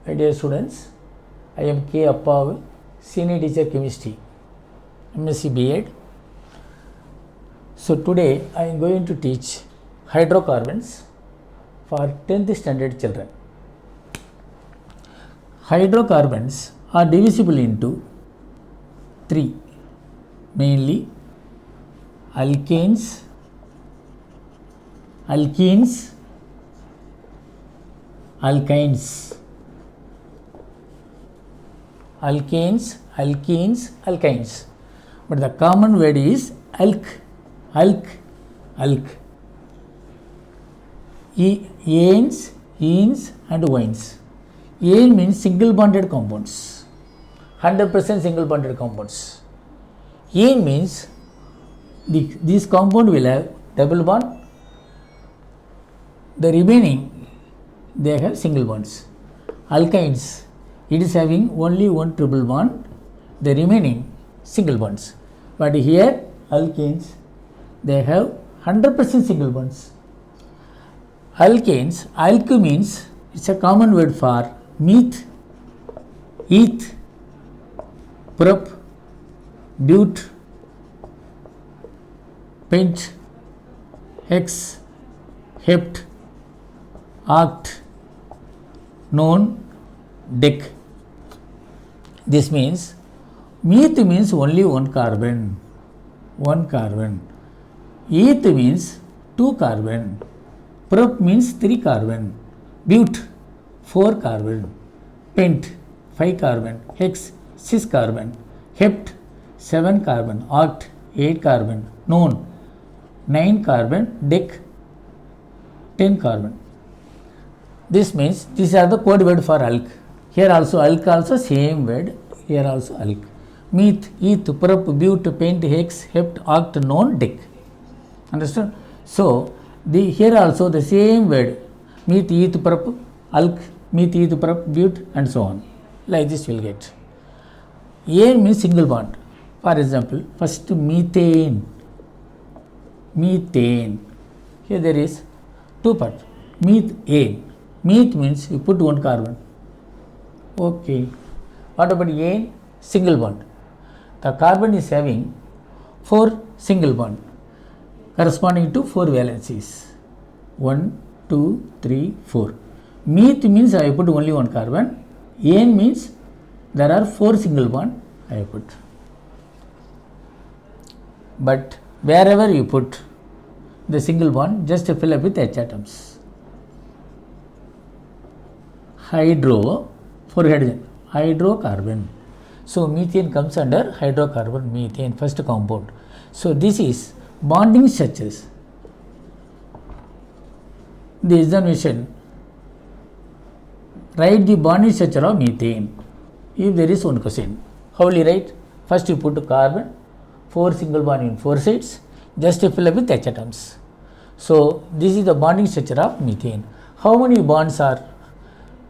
My dear students, I am K. Appavu, Senior Teacher Chemistry, MSc B.Ed. So today I am going to teach hydrocarbons for 10th standard children. Hydrocarbons are divisible into three, mainly alkanes, alkenes, alkynes. Alkanes, alkenes, alkynes. But the common word is alk. Anes, enes and wines. Ane means single bonded compounds, 100% single bonded compounds. Ene means this compound will have double bond, the remaining they have single bonds. Alkynes, it is having only one triple bond, the remaining single bonds. But here alkanes, they have 100% single bonds. Alkanes, alk means it's a common word for meth, eth, prop, but, pent, hex, hept, oct, non, dec. This means meth means only one carbon. Eth means 2 carbon. Prop means 3 carbon. But 4 carbon. Pent 5 carbon. Hex 6 carbon. Hept 7 carbon. Oct 8 carbon. Non 9 carbon. Dec 10 carbon. This means these are the code word for alk. Here also alk also same word. Here also alk. Meth, eth, prop, but, pent, hex, hept, oct, non, dec. Understand? So here also the same word. Meth, eth, prop, alk, meth, eth, prop, but and so on. Like this we will get. Ane means single bond. For example, first methane. Here there is 2 parts. Methane. Meth means you put 1 carbon. Okay. What about ane? Single bond. The carbon is having 4 single bond corresponding to 4 valencies. 1, 2, 3, 4. Meth means I put only 1 carbon. Ane means there are 4 single bond I put. But wherever you put the single bond, just fill up with H atoms. Hydro, for hydrogen, hydrocarbon. So methane comes under hydrocarbon, methane, first compound. So this is bonding structures. The examination, write the bonding structure of methane. If there is one question, how will you write? First you put a carbon, 4 single bond in 4 sides, just fill up with H atoms. So this is the bonding structure of methane. How many bonds are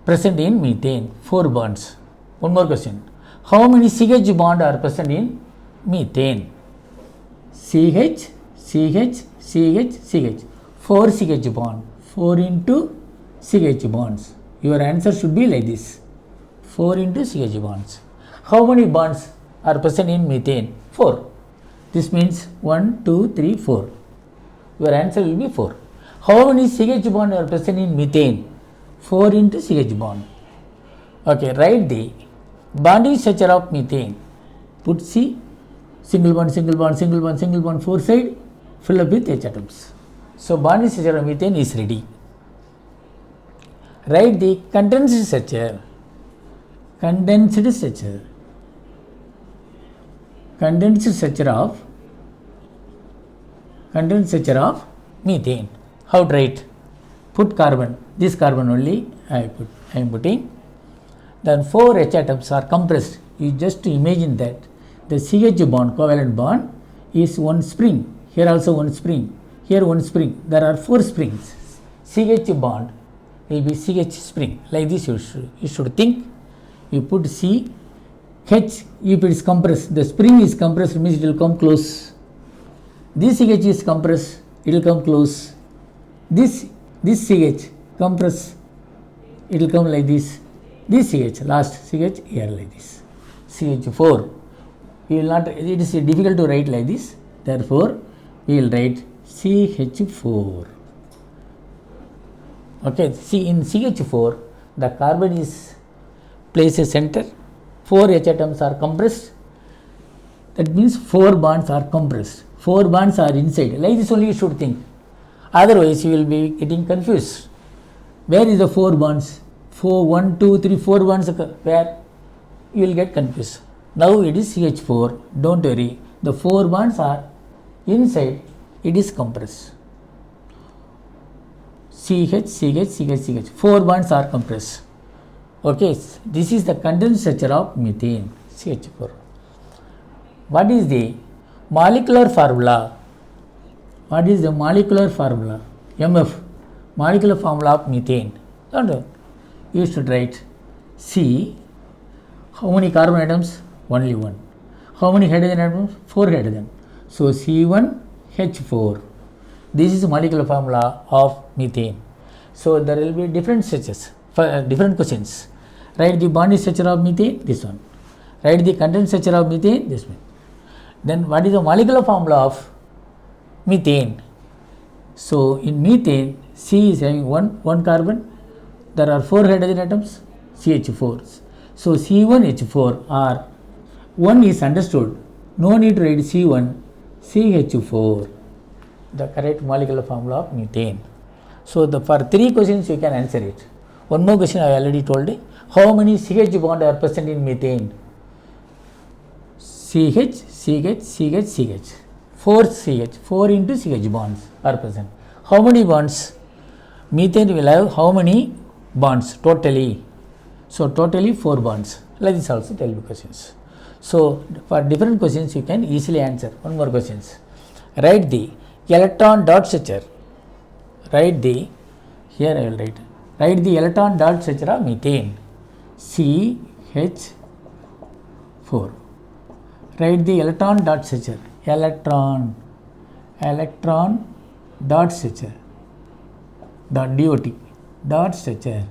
present in methane? 4 bonds. One more question. How many CH bond are present in methane? CH, 4 CH bond. 4 into CH bonds. Your answer should be like this. 4 into CH bonds. How many bonds are present in methane? 4. This means 1, 2, 3, 4. Your answer will be 4. How many CH bond are present in methane? 4 into CH bond. Okay, write the bonding structure of methane. Put C, single bond, 4 side, fill up with H atoms. So bonding structure of methane is ready. Write the condensed structure. Condensed structure of methane. How to write? Put carbon. This carbon only I am putting. Then 4 H atoms are compressed. You just imagine that the CH bond, covalent bond, is one spring. Here also one spring. Here one spring. There are 4 springs. CH bond will be CH spring. Like this you should think. You put C, H, if it is compressed, the spring is compressed, means it will come close. This CH is compressed, it will come close. This CH compress, it will come like this. this CH, last CH here like this, CH4. We will not, it is difficult to write like this, therefore we will write CH4. Okay, see in CH4 the carbon is placed center, 4 H atoms are compressed, that means 4 bonds are compressed, 4 bonds are inside, like this only you should think, otherwise you will be getting confused. Where is the 4 bonds? 4, 1, 2, 3, 4 bonds where? You will get confused. Now it is CH4, don't worry, the 4 bonds are inside, it is compressed. CH, CH, CH, CH, 4 bonds are compressed. Okay, this is the condensed structure of methane, CH4. What is the molecular formula? What is the molecular formula? MF, molecular formula of methane. Don't know. You should write C. How many carbon atoms? Only 1. How many hydrogen atoms? 4 hydrogen. So C1H4. This is the molecular formula of methane. So there will be different structures, different questions. Write the bonding structure of methane, this one. Write the condensed structure of methane, this one. Then what is the molecular formula of methane? So in methane, C is having one carbon. There are 4 hydrogen atoms, CH4. So C1H4 or 1 is understood. No need to write C1, CH4. The correct molecular formula of methane. So for 3 questions you can answer it. One more question I already told you. How many CH bonds are present in methane? CH, CH, CH, CH. 4 CH, 4 into CH bonds are present. How many bonds? Methane will have how many bonds totally? So totally 4 bonds. Like this also tell you questions. So for different questions you can easily answer. One more questions. Write the electron dot structure. Write the, here I will write. Write the electron dot structure of methane. CH4. Write the electron dot structure. Electron dot structure. Dot structure.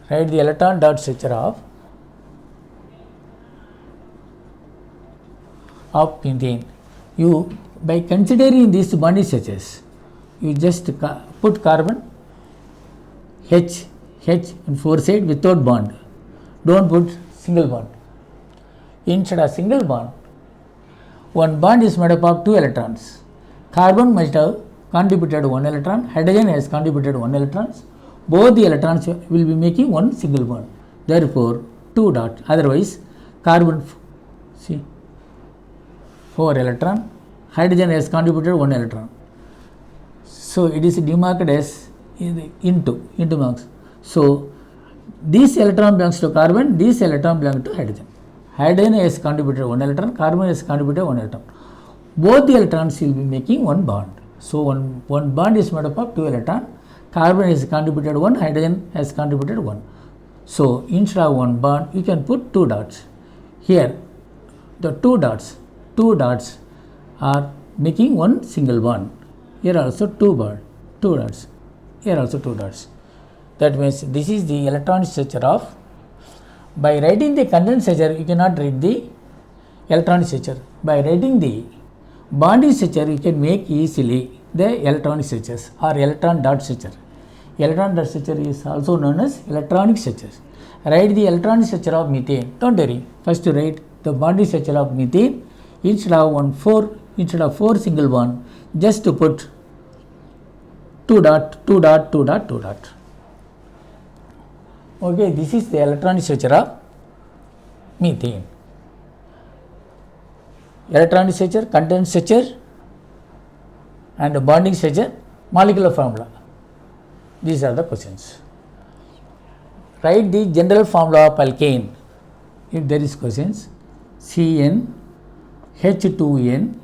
Write the electron dot structure of methane. You, by considering these bonding structures, you just put carbon H in 4 side without bond. Don't put single bond. Instead of single bond, one bond is made up of 2 electrons. Carbon must have contributed 1 electron, hydrogen has contributed 1 electron. Both the electrons will be making one single bond. Therefore, 2 dot. Otherwise, carbon, see, 4 electron, hydrogen has contributed 1 electron. So it is demarked as into marks. So this electron belongs to carbon, this electron belongs to hydrogen. Hydrogen has contributed 1 electron, carbon has contributed 1 electron. Both the electrons will be making one bond. So one bond is made up of 2 electrons. Carbon has contributed 1, hydrogen has contributed 1. So instead of one bond, you can put 2 dots. Here, the 2 dots are making one single bond. Here also 2 dots. Here also 2 dots. That means this is the electronic structure of. By writing the condensed structure, you cannot write the electronic structure. By writing the bonding structure, you can make easily the electronic structures or electron dot structure. Electron dot structure is also known as electronic structures. Write the electronic structure of methane. Don't worry. First write the bonding structure of methane. Instead of 4 single bond, just to put 2 dot. Okay, this is the electronic structure of methane. Electronic structure, condensed structure, and bonding structure, molecular formula. These are the questions. Write the general formula of alkane. If there is questions, CN, H2N,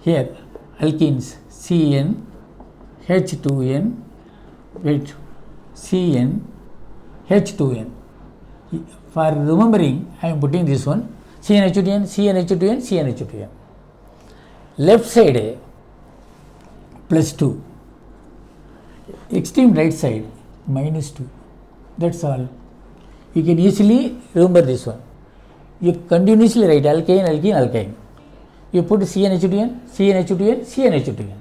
here alkenes, CN, H2N, wait, CN, H2N. For remembering, I am putting this one, CnH2n, CnH2n, CnH2n. Left side +2, extreme right side minus 2. That's all. You can easily remember this one. You continuously write alkane, alkene, alkyne. You put CnH2n, CnH2n, CnH2n.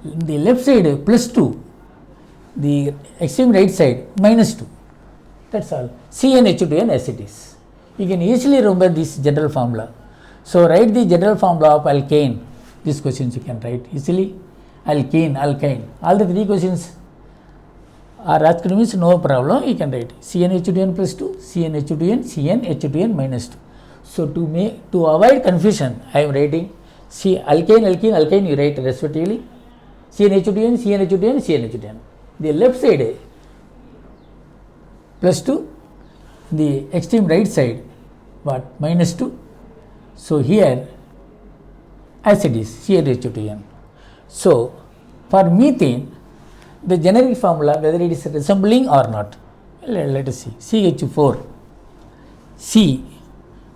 In the left side plus 2, the extreme right side minus 2. That's all. CnH2n as it is. You can easily remember this general formula. So write the general formula of alkane. These questions you can write easily. Alkene, alkyne. All the three questions are asked means no problem. You can write CnH2n plus 2, CnH2n, CnH2n minus 2. So to avoid confusion, I am writing alkane, alkene, alkyne. You write respectively. CnH2n, CnH2n, CnH2n. The left side plus 2, the extreme right side what minus 2. So here as it is CnH2n. So for methane, the generic formula whether it is resembling or not, let us see. CH4 C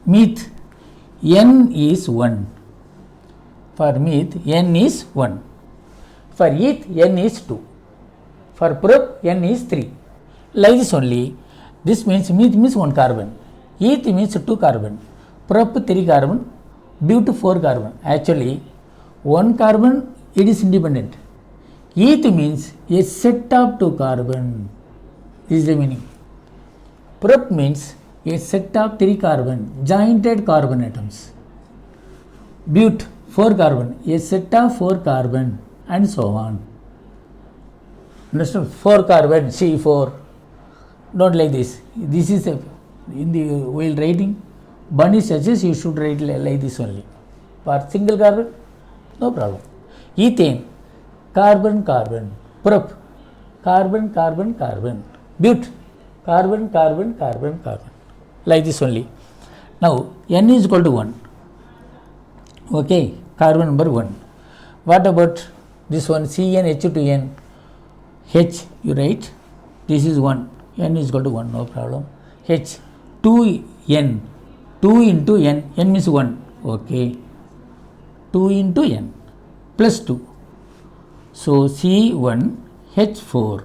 meth N is 1. For meth N is 1. For eth N is 2. For prop N is 3. Like this only. This means meth means 1 carbon, eth means 2 carbon, prop 3 carbon, but 4 carbon. Actually 1 carbon it is independent. Eth means a set of 2 carbon. This is the meaning. Prop means a set of 3 carbon, jointed carbon atoms. But 4 carbon, a set of 4 carbon, and so on. Understand? 4 carbon, C4. Don't like this. This is in the while writing bonding structures you should write like this only. For single carbon, no problem. Ethane, carbon, carbon. Prop, carbon, carbon, carbon. But, carbon, carbon, carbon, carbon. Like this only. Now, N is equal to 1. Okay, carbon number 1. What about this one? CnH2n. H, you write. This is 1. N is equal to 1, no problem. H, 2n. 2 into n. N means 1. Okay. 2 into n plus 2. So, C1 H4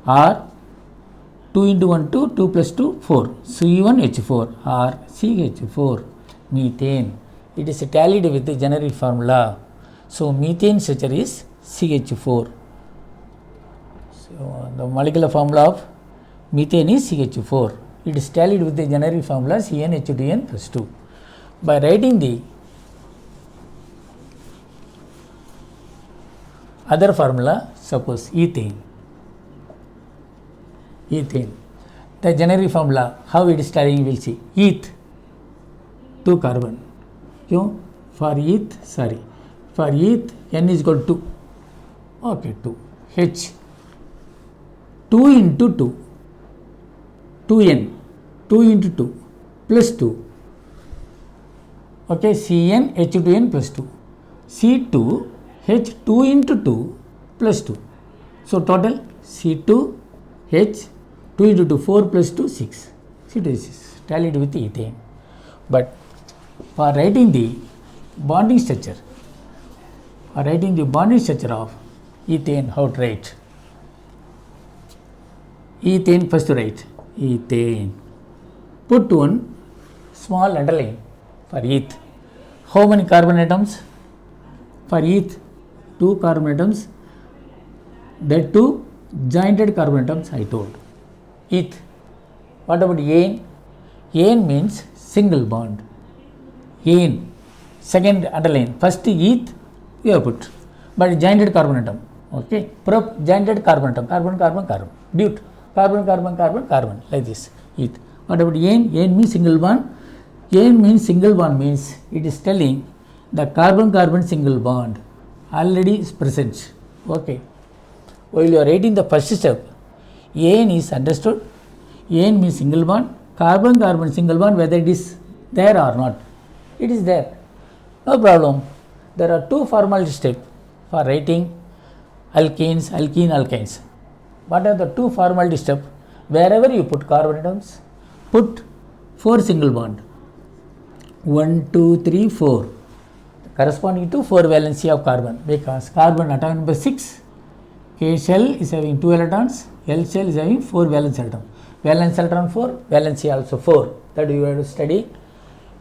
or 2 into 1 2, 2 plus 2 4. C1 H4 or CH4 methane. It is tallied with the generic formula. So, methane structure is CH4. So, the molecular formula of methane is CH4. It is tallied with the generic formula CnH2n plus 2. By writing the other formula, suppose ethane. Ethane. The generic formula, how it is tallying, we will see. Eth, 2 carbon. For eth, N is equal to 2. Okay, 2. H, 2 into 2. 2n, 2 into 2 plus 2. Okay, Cn H2n plus 2. C2 H 2 into 2 plus 2. So total C2 H 2 into 2 4 plus 2 6. C2 is tallied with ethane. But for writing the bonding structure, of ethane, how to write? Ethane first write. Ethane. Put one small underline for eth. How many carbon atoms? For eth, 2 carbon atoms. That 2 jointed carbon atoms I told. Eth. What about ane? Ane means single bond. Ane. Second underline. First eth you have put. But jointed carbon atom. Okay. Prop jointed carbon atom. Carbon, carbon, carbon. But carbon, carbon, carbon, carbon, like this. Eth. What about ane? Ane means single bond. Ane means single bond means it is telling the carbon carbon single bond already is present. Okay. While you are writing the first step, ane is understood. Ane means single bond. Carbon carbon single bond, whether it is there or not. It is there. No problem. There are 2 formality steps for writing alkanes, alkene, alkynes. What are the 2 formality steps? Wherever you put carbon atoms, put 4 single bond. 1, 2, 3, 4. Corresponding to 4 valency of carbon, because carbon atom number 6, K shell is having 2 electrons, L cell is having 4 valence electron. Valence electron 4, valency also 4. That you have to study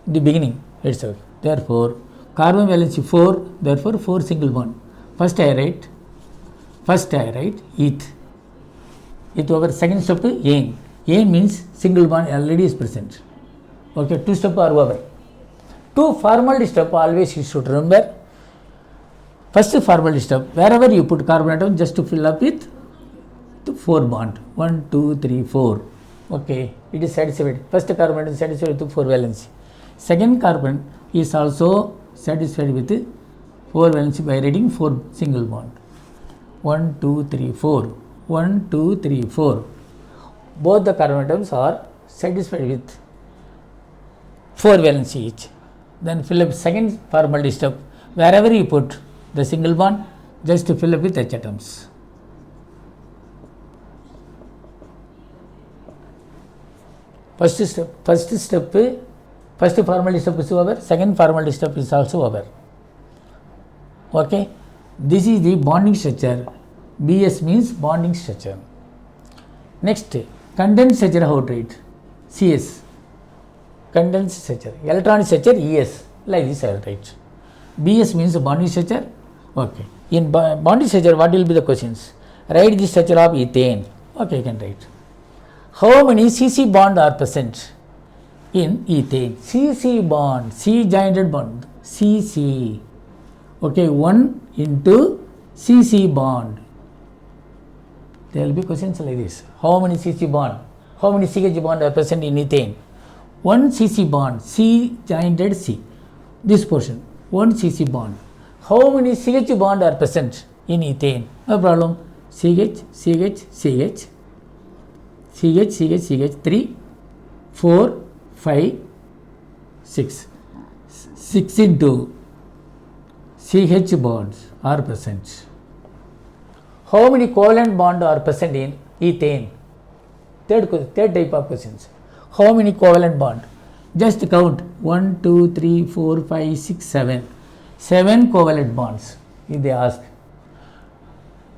in the beginning itself. Therefore, carbon valency 4, therefore 4 single bond. First I write eth. Eth over second step ane. Ane means single bond already is present. Okay, 2 step are over. 2 formality step always you should remember. First formality step, wherever you put carbon atom, just to fill up with the 4 bond. 1, 2, 3, 4. Okay, it is satisfied. First carbon atom is satisfied with 4 valency. Second carbon is also satisfied with 4 valency by writing 4 single bond. 1, 2, 3, 4. 1, 2, 3, 4. Both the carbon atoms are satisfied with 4 valency each. Then fill up second formality step. Wherever you put the single bond, just to fill up with H atoms. First formality step is over. Second formality step is also over. Okay, this is the bonding structure. BS means bonding structure. Next, condensed structure how to write? CS. Condensed structure. Electronic structure ES. Like this I will write. BS means bonding structure. Okay. In bonding structure, what will be the questions? Write the structure of ethane. Okay, you can write. How many CC bond are present in ethane? CC bond, C jointed bond, CC. Okay, 1 into CC bond. There will be questions like this. How many CC bond? How many CH bond are present in ethane? 1 CC bond, C jointed C. This portion, 1 CC bond. How many CH bond are present in ethane? No problem. CH, CH, CH. CH, CH, CH, 3, 4, 5, 6. 6 into CH bonds are present. How many covalent bonds are present in ethane? Third type of questions. How many covalent bonds? Just count 1, 2, 3, 4, 5, 6, 7. 7 covalent bonds if they ask.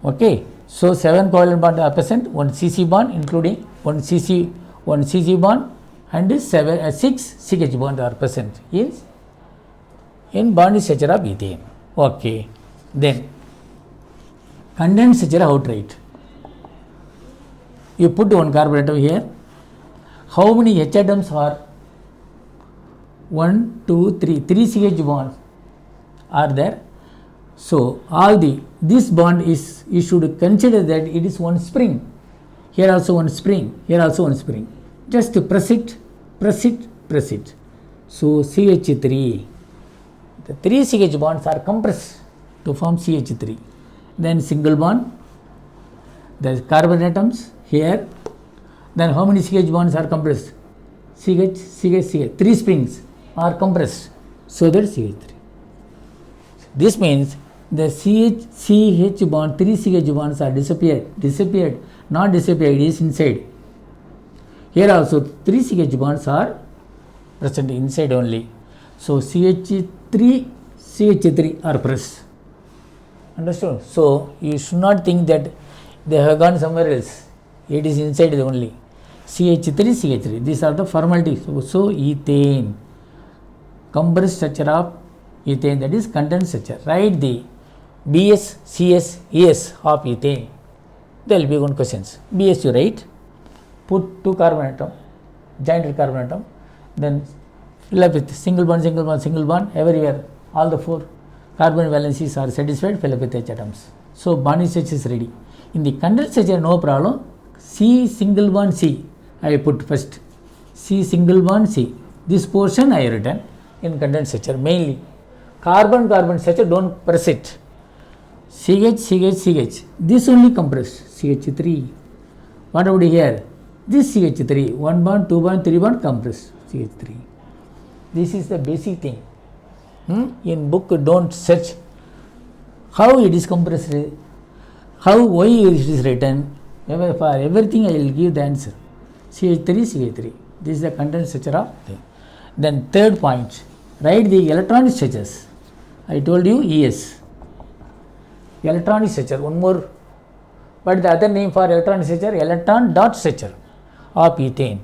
Okay. So 7 covalent bonds are present, 1 CC bond including 1 CC bond and 6 CH bonds are present in bonding structure of ethane. Okay. Then condensed structure how to write? You put 1 carbon atom here. How many H atoms are? 1, 2, 3. 3 CH bonds are there. So all this bond is, you should consider that it is one spring. Here also one spring. Here also one spring. Just press it. So CH3. The 3 CH bonds are compressed to form CH3. Then single bond. The carbon atoms here. Then how many CH bonds are compressed? CH. 3 springs are compressed. So that CH3. This means the CH bond, 3 CH bonds are disappeared, not disappeared, it is inside. Here also 3 CH bonds are present inside only. So CH3 are pressed. Understood? So you should not think that they have gone somewhere else. It is inside only. CH3. These are the formalities. So ethane, compressed structure of ethane, that is condensed structure. Write the BS, CS, ES of ethane. There will be one questions. BS you write, put 2 carbon atom, jointed carbon atom, then fill up with single bond, everywhere, all the 4 carbon valencies are satisfied, fill up with H atoms. So bonding structure is ready. In the condensed structure, no problem. C single bond C, I put first. C single bond C. This portion I written in condensed structure mainly. Carbon structure, don't press it. CH. This only compressed. CH3. What about here? This CH3. 1 bond, 2 bond, 3 bond compressed. CH3. This is the basic thing. In book, don't search how it is compressed, why it is written. For everything I will give the answer. CH3. This is the condensed structure of thing. Then third point, write the electronic structures. I told you ES. Electronic structure. One But the other name for electron structure, electron dot structure of ethane.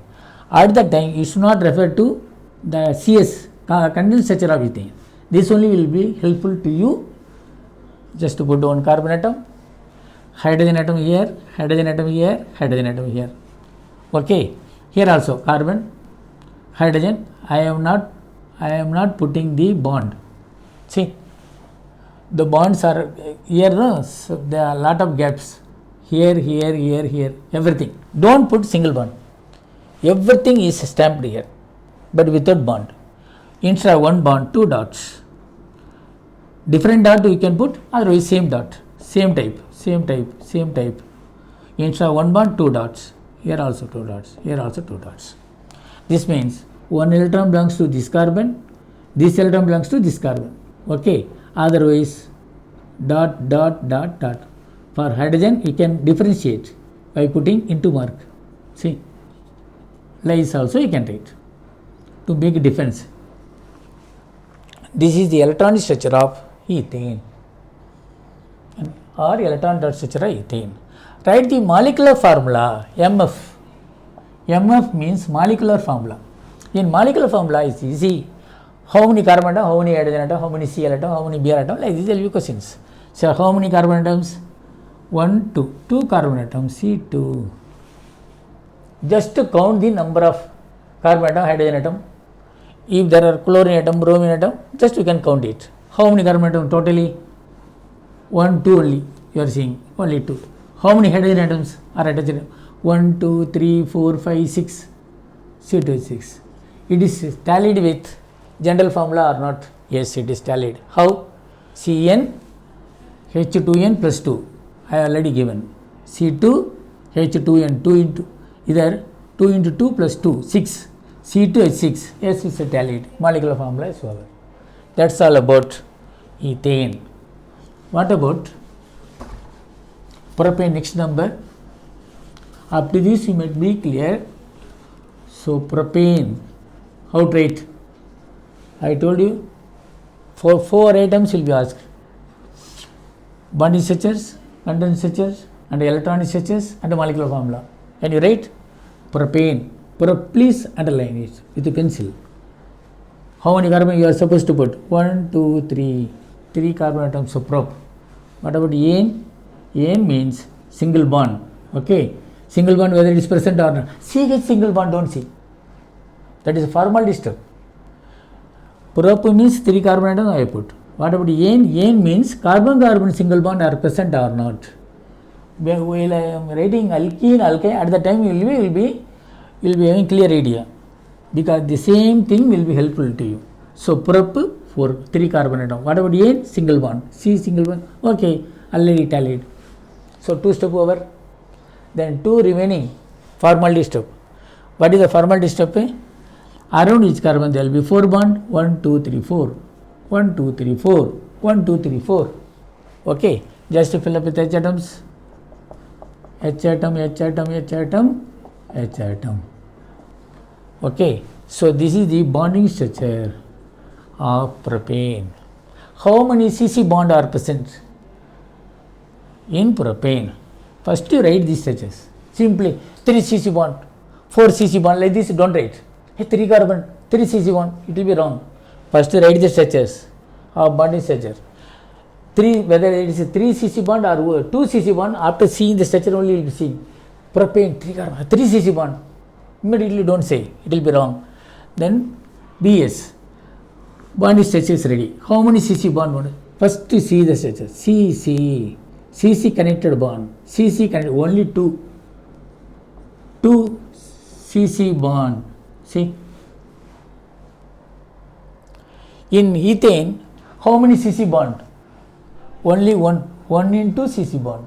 At that time, you should not refer to the CS, condensed structure of ethane. This only will be helpful to you. Just to put one carbon atom, hydrogen atom here, hydrogen atom here, hydrogen atom here. Okay, here also carbon, hydrogen. I am not putting the bond. See, the bonds are here. No? So there are a lot of gaps. Here, everything. Don't put single bond. Everything is stamped here, but without bond. Instead of one bond, two dots. Different dot you can put, otherwise same dot, same type. Instead of one bond, two dots. Here also two dots. This means one electron belongs to this carbon, this electron belongs to this carbon. Okay. Otherwise, dot. For hydrogen, you can differentiate by putting into mark. See, lies also you can write to make a difference. This is the electronic structure of ethane or electron dot structure of ethane. Write the molecular formula MF. MF means molecular formula. In molecular formula is easy. How many carbon atom, how many hydrogen atom, how many Cl atom, how many Br atom, like these will be questions. So how many carbon atoms? 1, 2. 2 carbon atoms, C2. Just to count the number of carbon atom, hydrogen atom. If there are chlorine atom, bromine atom, just you can count it. How many carbon atom totally? 1, 2 only. You are seeing only 2. How many hydrogen atoms are attached? 1, 2, 3, 4, 5, 6. C2 is 6. It is tallied with general formula or not? Yes, it is tallied. How? Cn H2n plus 2. I already given. C2 H2n 2 into either 2 into 2 plus 2 6. C2 H6. Yes, it's a tallied. Molecular formula is over. That's all about ethane. What about propane? Next number. Up to this you might be clear. So propane, how to write? I told you for 4 items will be asked. Bonding structures, condensed structures, and electronic structures, and molecular formula. Can you write? Propane. Please underline it with a pencil. How many carbon you are supposed to put? 1, 2, 3. 3 carbon atoms of prop. What about ene? Ene means single bond. Okay. Single bond whether it is present or not. CH single bond, don't see. That is a formality step. Prop means 3 carbon atoms I put. What about ene? Ene means carbon single bond are present or not. While I am writing alkene, alkyne, at the time you will be having clear idea, because the same thing will be helpful to you. So prop for 3 carbon atom. What about ene? Single bond. C single bond. Okay, already tallied. So 2 step over. Then 2 remaining formality step. What is the formality step? Around each carbon there will be 4 bond. 1, 2, 3, 4. 1, 2, 3, 4. 1, 2, 3, 4. Okay, just to fill up with H atoms. H atom. Okay, so this is the bonding structure of propane. How many CC bond are present in propane? First you write these structures. Simply 3 CC bond, 4 CC bond, like this don't write. Hey, 3 carbon, 3 CC bond, it will be wrong. First you write the structures of bonding structure. 3, whether it is a 3 CC bond or 2 CC bond, after seeing the structure only you will be seeing. Propane, 3 carbon, 3 CC bond. Immediately don't say, it will be wrong. Then BS, bonding structure is ready. How many CC bond? First to see the structure. CC connected bond. CC connected, only 2 CC bond. See, in ethane, how many CC bond? Only 1 into CC bond.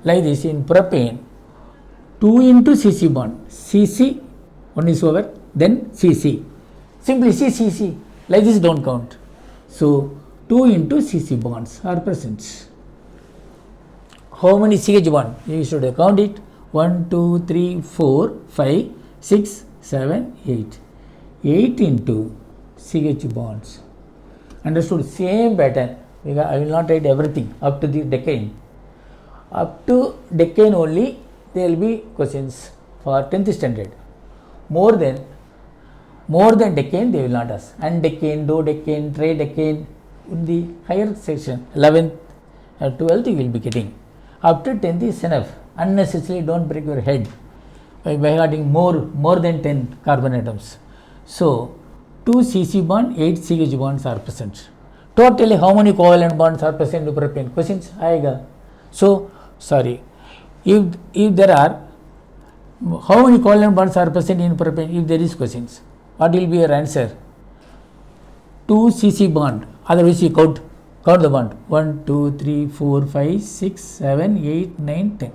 Like this, in propane, 2 into CC bond. CC, 1 is over, then CC. Simply CC. Like this don't count. So 2 into CC bonds are present. How many CH bond? You should count it. 1, 2, 3, 4, 5, 6, 7, 8. 8 into CH bonds. Understood? Same pattern. I will not write everything up to the decade. Up to decane only there will be questions for 10th standard. More than decane they will not ask. Undecane, dodecane, tridecane, in the higher section 11th or 12th you will be getting. Up to 10th is enough. Unnecessarily don't break your head by adding more than 10 carbon atoms. So 2 CC bond, 8 CH bonds are present. Totally how many covalent bonds are present in propane? Questions aayega. So sorry, if there are, how many covalent bonds are present in propane? If there is questions, what will be your answer? 2 CC bond. Otherwise you count the bond. 1, 2, 3, 4, 5, 6, 7, 8, 9, 10.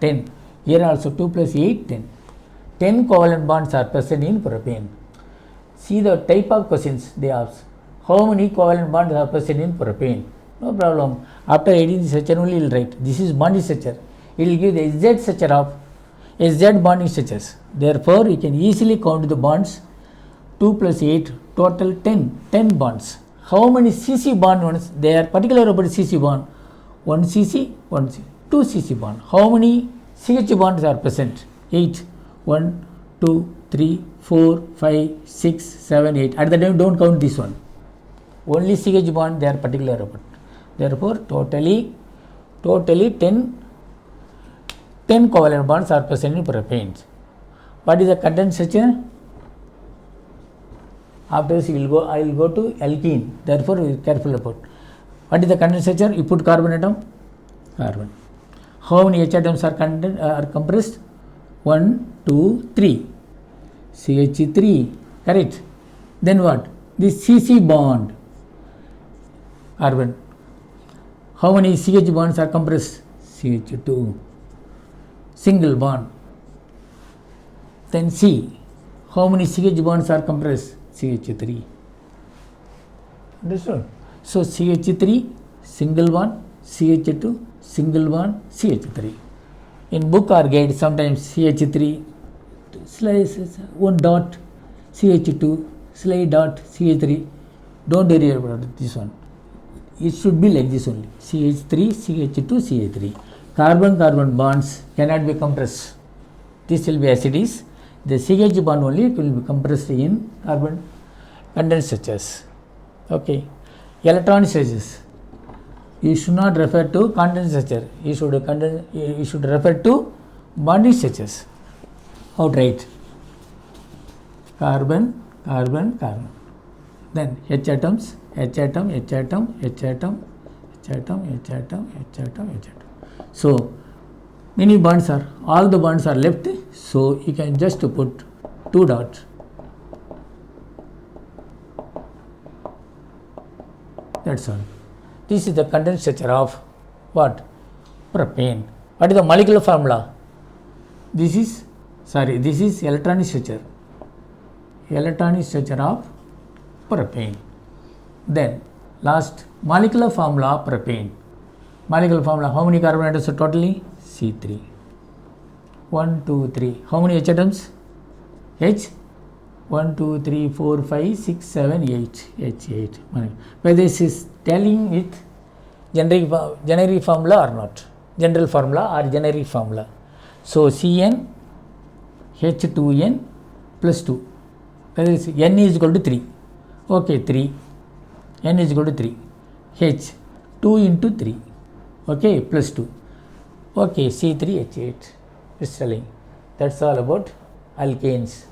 10. Here also 2 plus 8, 10. 10 covalent bonds are present in propane. See the type of questions they ask. How many covalent bonds are present in propane? No problem. After adding the structure only you will write. This is bonding structure. It will give the Z structure of Z bonding structures. Therefore, you can easily count the bonds. 2 plus 8, total 10 bonds. How many CC bond ones? They are particular about CC bond. 1 CC, 1 CC, 2 CC bond. How many CH bonds are present? 8. 1, 2, 3, 4, 5, 6, 7, 8. At the time, don't count this one. Only CH bond they are particular about. Therefore, totally 10 covalent bonds are present in propanes. What is the content structure? After this, I will go to alkene. Therefore, be careful about. What is the content structure? You put carbon atom, carbon. How many H atoms are compressed? 1, 2, 3. CH3, correct. Then what? This CC bond, carbon. How many CH bonds are compressed? CH2, single bond. Then C. How many CH bonds are compressed? CH3. Understood? So CH3, single bond, CH2, single bond, CH3. In book or guide, sometimes CH3, one dot, CH2, slide dot, CH3. Don't worry about this one. It should be like this only. CH3, CH2, CH3. Carbon-carbon bonds cannot be compressed. This will be acids. The CH bond only will be compressed in carbon content structures. Okay. Electron structures. You should not refer to content structure. You should refer to bonding structures. Outright. Carbon, carbon, carbon. Then H atoms, H atom, H atom, H atom, H atom, H atom, H atom, H atom. So many bonds are, all the bonds are left. So you can just put 2 dots. That's all. This is the content structure of what? Propane. What is the molecular formula? This is electronic structure. Electronic structure of propane. Then last, molecular formula of propane. Molecular formula, how many carbon atoms are totally? C3. 1, 2, 3. How many H atoms? H? 1, 2, 3, 4, 5, 6, 7, 8. H8. Whether this is telling with generic formula or not. General formula or generic formula. So Cn H2n plus 2. Whether it's N is equal to 3. Okay, 3. N is equal to 3. H 2 into 3. Okay, plus 2. Okay, C3H8 crystalline. That's all about alkanes.